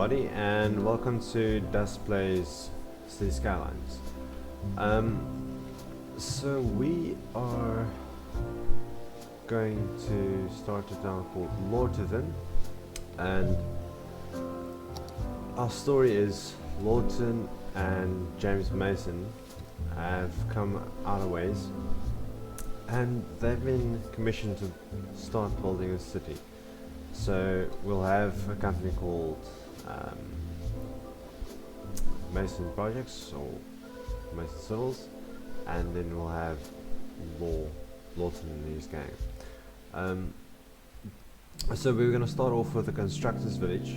everybody, and welcome to Dust Plays City Skylines. So we are going to start a town called Lortinton, and our story is Lorton and James Mason have come out of ways, and they've been commissioned to start building a city. So we'll have a company called Mason Projects or Mason Civils, and then we'll have Lawton and his gang. So we're going to start off with the Constructors Village,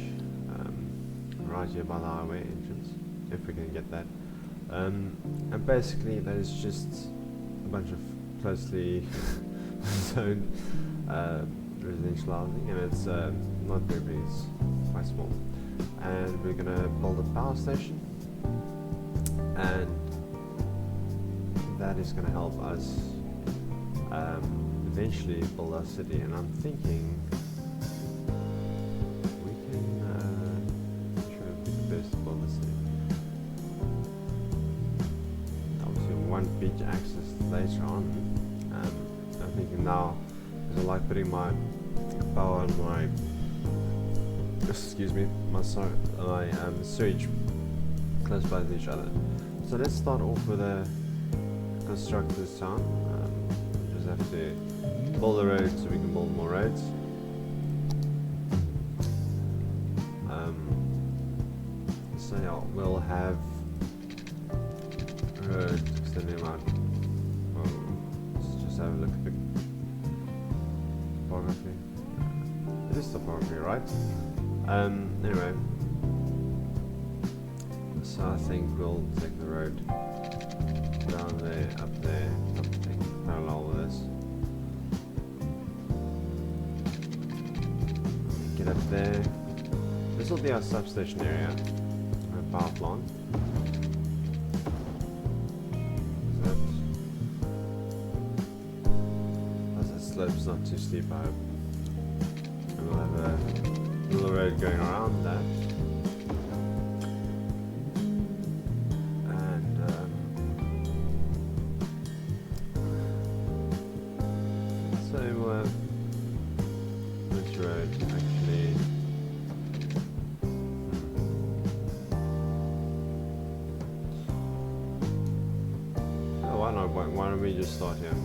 right here by the highway entrance, if we can get that. And basically that is just a bunch of closely zoned residential housing, and it's not very big, it's quite small. And we're gonna build a power station, and that is gonna help us eventually build our city. And I'm thinking we can should be the best to build the city. Obviously we want beach access later on. I'm thinking now, because I like putting my power and my sewage close by each other. So let's start off with a constructor's town. We just have to build a road so we can build more roads. So yeah, we'll have roads extending out. Let's just have a look at the topography. It is topography, right? Anyway, so I think we'll take the road down there, up there, something parallel with this. Get up there. This will be our substation area, our power plant. That slope's not too steep, I hope. And we'll have a little road going around that. And so we'll have this road actually. Oh, why not? Why don't we just start here?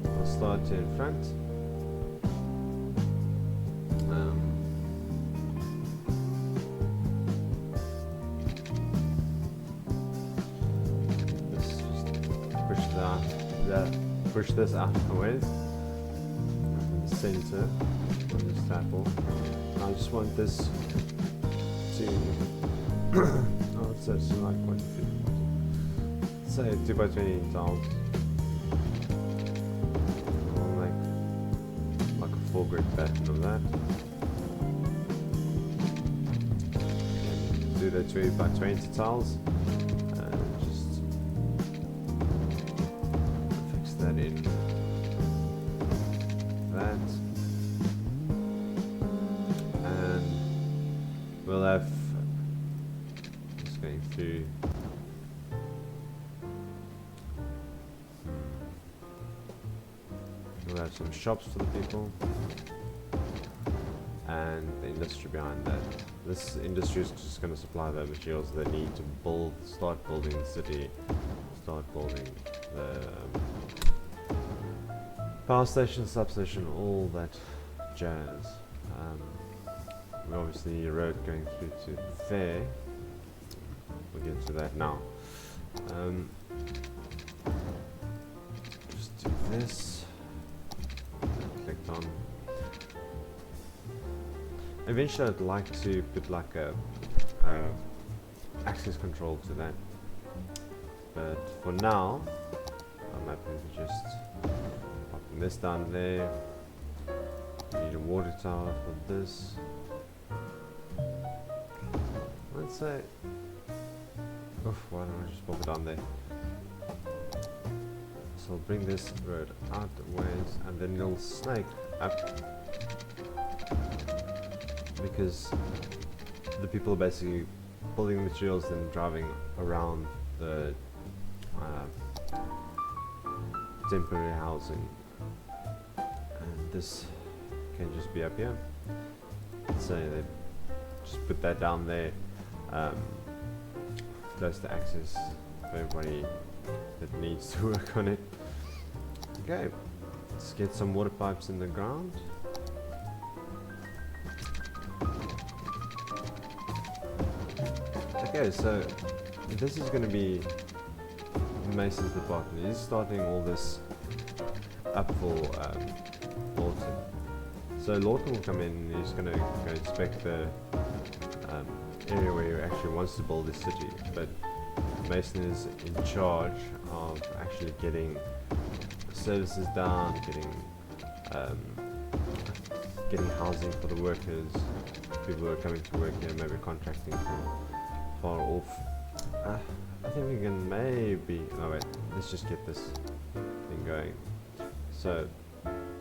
We'll start here in front. Push this out of the way in the center of this apple. I just want this to oh, it's actually like 1 feet. Say 2x20 tiles. I'll make like a full grid pattern of that. And do the 2x20 tiles. In that, and we'll have just going through we'll have some shops for the people and the industry behind that. This industry is just going to supply the materials they need to start building the city, start building the power station, substation, all that jazz. We obviously need a road going through to there. We'll get to that now. Just do this. Clicked on. Eventually, I'd like to put like a access control to that. But for now, I'm happy to just this down there. We need a water tower for this. Let's say, why don't I just pop it down there? So I'll bring this road out the ways, and then it'll snake up, because the people are basically building materials and driving around the temporary housing, and this can just be up here. So they just put that down there, close to access for everybody that needs to work on it. Okay, let's get some water pipes in the ground. Okay, so this is going to be Mason's department. He's starting all this up for Lorton. So Lorton will come in and he's going to go inspect the area where he actually wants to build this city, but Mason is in charge of actually getting services down, getting housing for the workers, people who are coming to work here, maybe contracting from far off. I think we can maybe, oh wait, let's just get this thing going. So,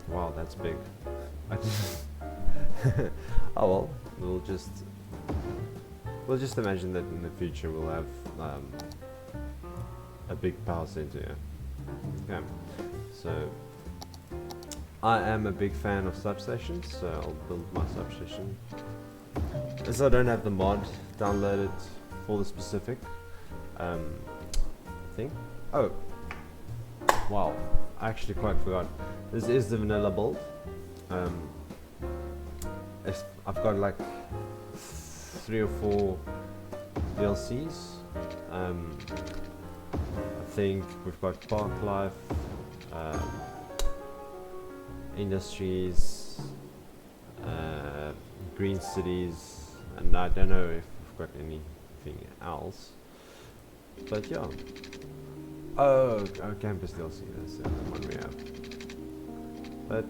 wow, that's big. Oh well, we'll just imagine that in the future we'll have a big power center here. Okay, so I am a big fan of substations, so I'll build my substation. As I don't have the mod downloaded for the specific thing. Oh, wow, I actually quite forgot. This is the vanilla build. I've got like 3 or 4 DLCs. I think we've got Park Life, Industries, Green Cities, and I don't know if we've got anything else. But yeah. Oh, Campus DLC, that's the other one we have. But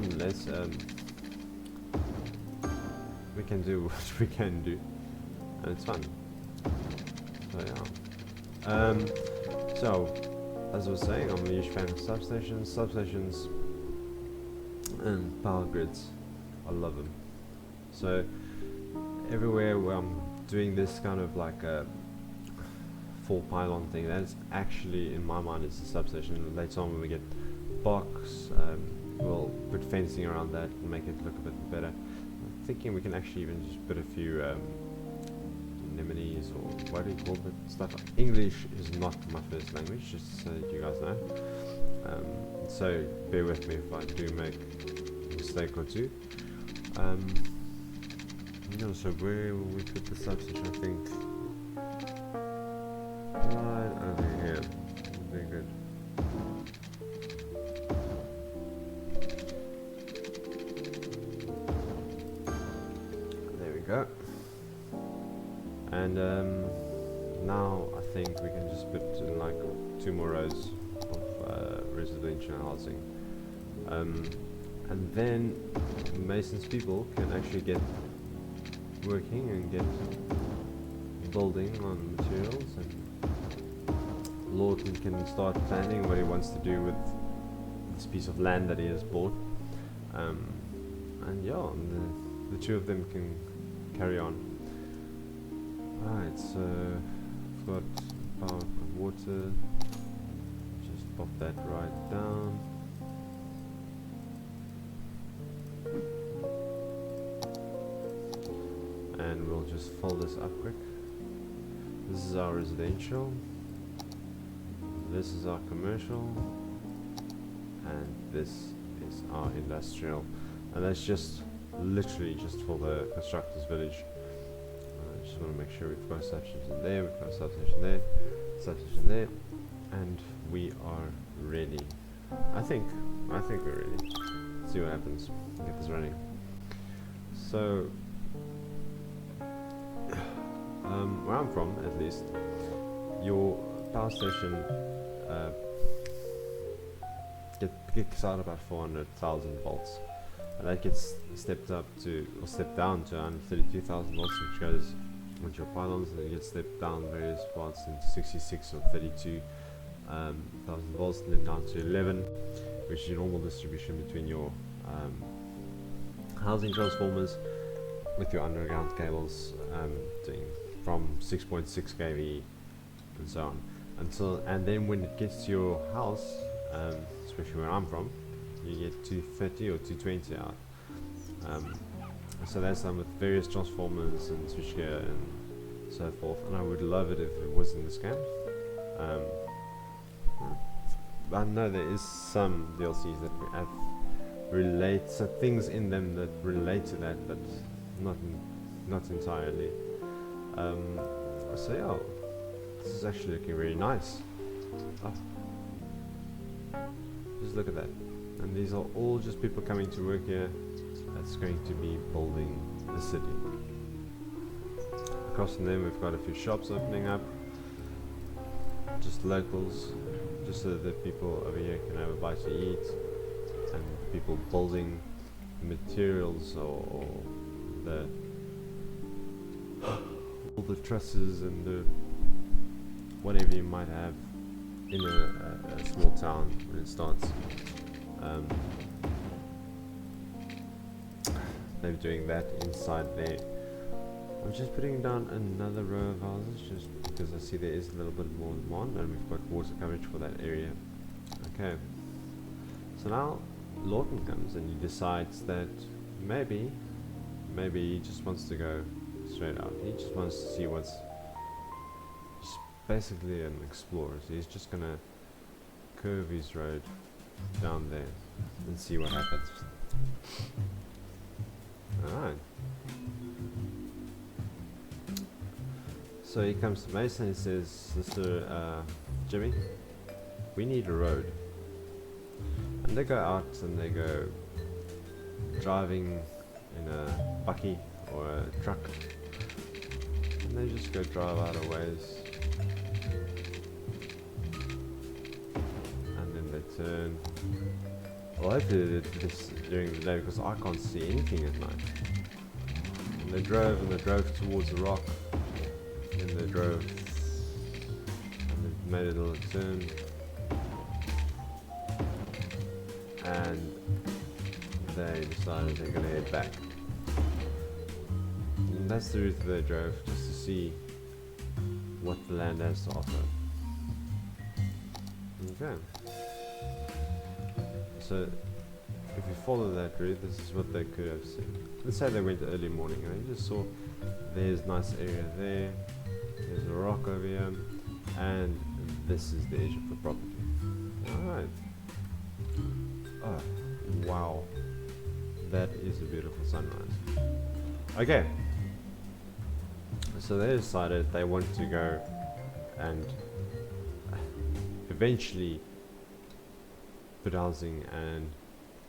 nonetheless, we can do what we can do, and it's fun. So yeah. So as I was saying, I'm a huge fan of substations, and power grids. I love them. So everywhere where I'm doing this kind of like a 4 pylon thing, that's actually in my mind is a substation. Later on when we get box, we'll put fencing around that and make it look a bit better. I'm thinking we can actually even just put a few anemones, or what do you call it, stuff. English is not my first language, just so that you guys know. So bear with me if I do make a mistake or two. No, so where will we put the substation? I think right over here. Very good. There we go. And now I think we can just put in like 2 more rows of residential housing, and then Mason's people can actually get working and get building on materials, and Lorton can start planning what he wants to do with this piece of land that he has bought, and yeah, the 2 of them can carry on. Alright, so I've got power and water, just pop that right down. And we'll just fold this up quick. This is our residential, this is our commercial, and this is our industrial. And that's just literally just for the Constructors Village. I just want to make sure we've got substations in there, we've got a substation there, substation there, and we are ready. I think we're ready. Let's see what happens. Get this running. So where I'm from, at least, your power station kicks out about 400,000 volts, and that gets stepped down to 132,000 volts, which goes onto your pylons, and it gets stepped down various parts into 66 or 32,000 volts, and then down to 11, which is your normal distribution between your housing transformers. with your underground cables, doing from 6.6 kV and so on, and then when it gets to your house, especially where I'm from, you get 230 or 220 out. So that's done with various transformers and switchgear and so forth, and I would love it if it was in this game. I know there is some DLCs that have so things in them that relate to that, but not entirely. So yeah, this is actually looking really nice. Oh, just look at that. And these are all just people coming to work here. That's going to be building the city. Across from them we've got a few shops opening up, just locals, just so that the people over here can have a bite to eat, and the people building the materials or the all the trusses and the whatever you might have in a small town when it starts. They're doing that inside there. I'm just putting down another row of houses just because I see there is a little bit more demand, and we've got water coverage for that area. Okay, so now Lorton comes and he decides that maybe he just wants to go straight out. He just wants to see what's just basically an explorer. So he's just gonna curve his road down there and see what happens. Alright. So he comes to Mason and he says, Mr. Jimmy, we need a road. And they go out and they go driving in a bucky or a truck. And they just go drive out a ways. And then they turn. Well, hopefully they did this during the day because I can't see anything at night. And they drove towards the rock. And they drove and they made a little turn. And they decided they're going to head back. And that's the route they drove, just to see what the land has to offer. Okay. So, if you follow that route, this is what they could have seen. Let's say they went early morning and they just saw there's a nice area there, there's a rock over here, and this is the edge of the property. Alright. Oh, wow. That is a beautiful sunrise. Okay. So they decided they want to go and eventually put housing and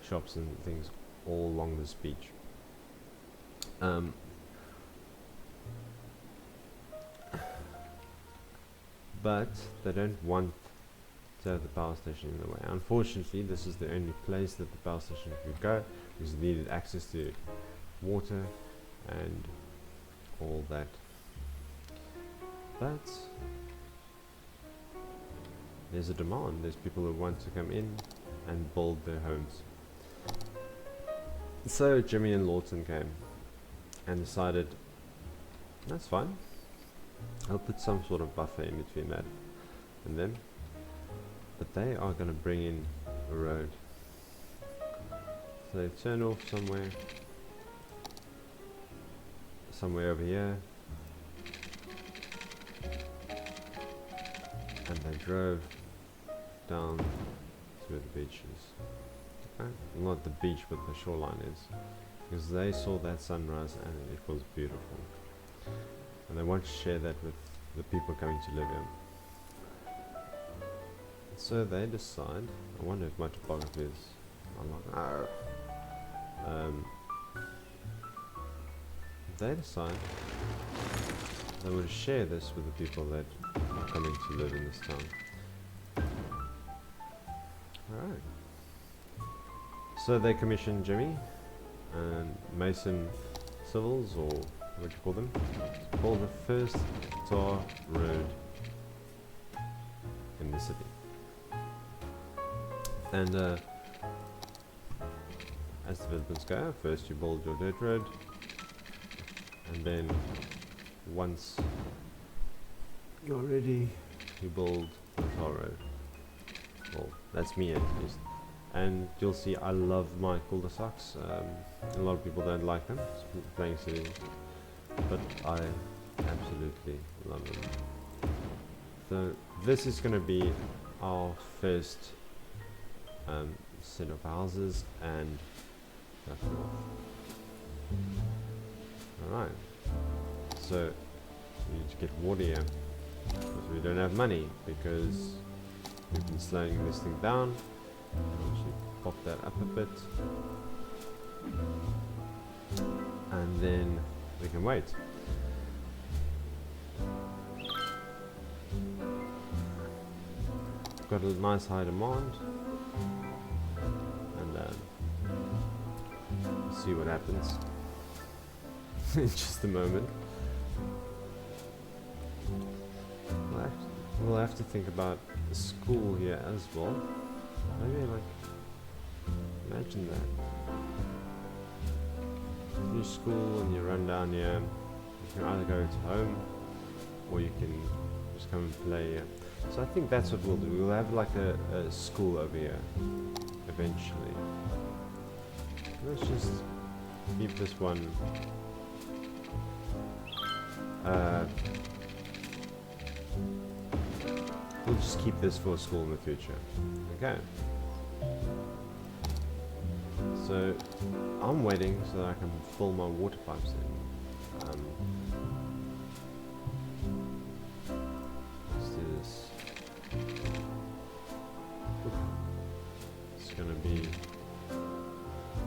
shops and things all along this beach. But they don't want to have the power station in the way. Unfortunately, this is the only place that the power station could go because it needed access to water and all that. But there's a demand. There's people who want to come in and build their homes. So Jimmy and Lorton came and decided, that's fine. I'll put some sort of buffer in between that and them. But they are going to bring in a road. So they turn off somewhere over here. And they drove down to where the beach is. Okay? Not the beach, but the shoreline is. Because they saw that sunrise and it was beautiful. And they want to share that with the people coming to live here. So they decide, I wonder if my topography is unlocked. They decide they want to share this with the people that are coming to live in this town. Alright. So they commissioned Jimmy and Mason Civils, or what do you call them? It's called the first tar road in the city. And as developments go, first you build your dirt road, and then once you're ready, you build the tar road. Well, that's me at least. And you'll see I love my cul-de-sacs. A lot of people don't like them, playing cities, but I absolutely love them. So this is going to be our first set of houses, and that's enough. Alright, so we need to get water here, because we don't have money, because we've been slowing this thing down. I'll actually pop that up a bit, and then we can wait. Got a nice high demand, and see what happens in just a moment. We'll have to think about the school here as well. Maybe imagine that. New school and you run down here. You can either go to home or you can just come and play here. So I think that's what we'll do. We'll have like a school over here eventually. Let's just keep this one. We'll just keep this for school in the future. Okay. So I'm waiting so that I can fill my water pipes in. Let's do this. Oof. It's gonna be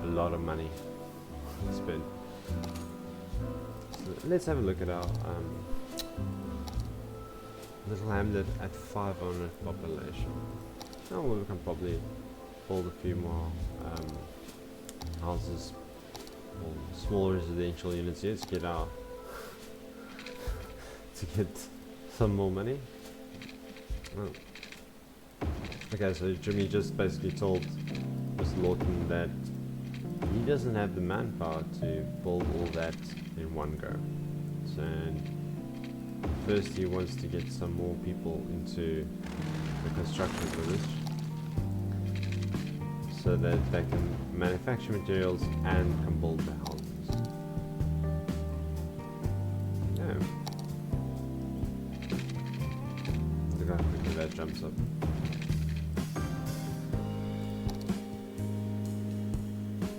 a lot of money to spend. So let's have a look at our little hamlet at 500 population. Now we can probably build a few more houses or small residential units here to get our to get some more money. Oh. Okay, so Jimmy just basically told Mr. Lorton that he doesn't have the manpower to build all that in one go. So first he wants to get some more people into the Constructors Village so that they can manufacture materials and can build the houses. Yeah. Look how quickly that jumps up.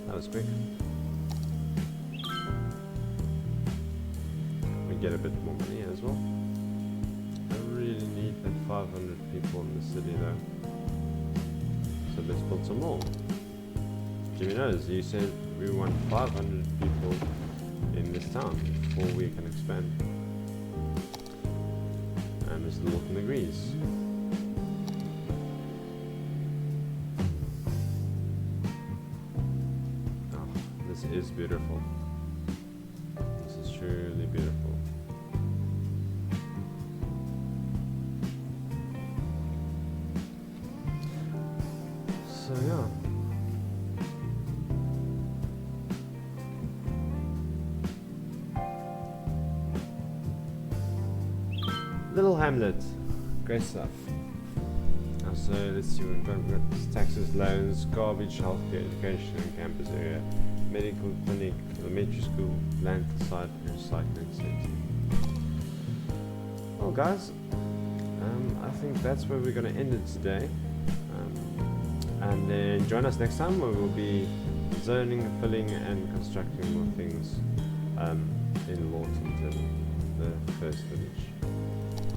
That was quick. We get a bit more money as well. Really need that 500 people in the city though. So let's build some more. Jimmy knows, you said we want 500 people in this town before we can expand. And Mr. Lorton agrees. Oh, this is beautiful. This is truly beautiful. So yeah. Little hamlet, great stuff. So let's see what we've got. We've got taxes, loans, garbage, healthcare, education, and campus area, medical clinic, elementary school, landslide, recycling center. Well, guys, I think that's where we're going to end it today. And then join us next time where we'll be zoning, filling, and constructing more things in Lortinton, the first village.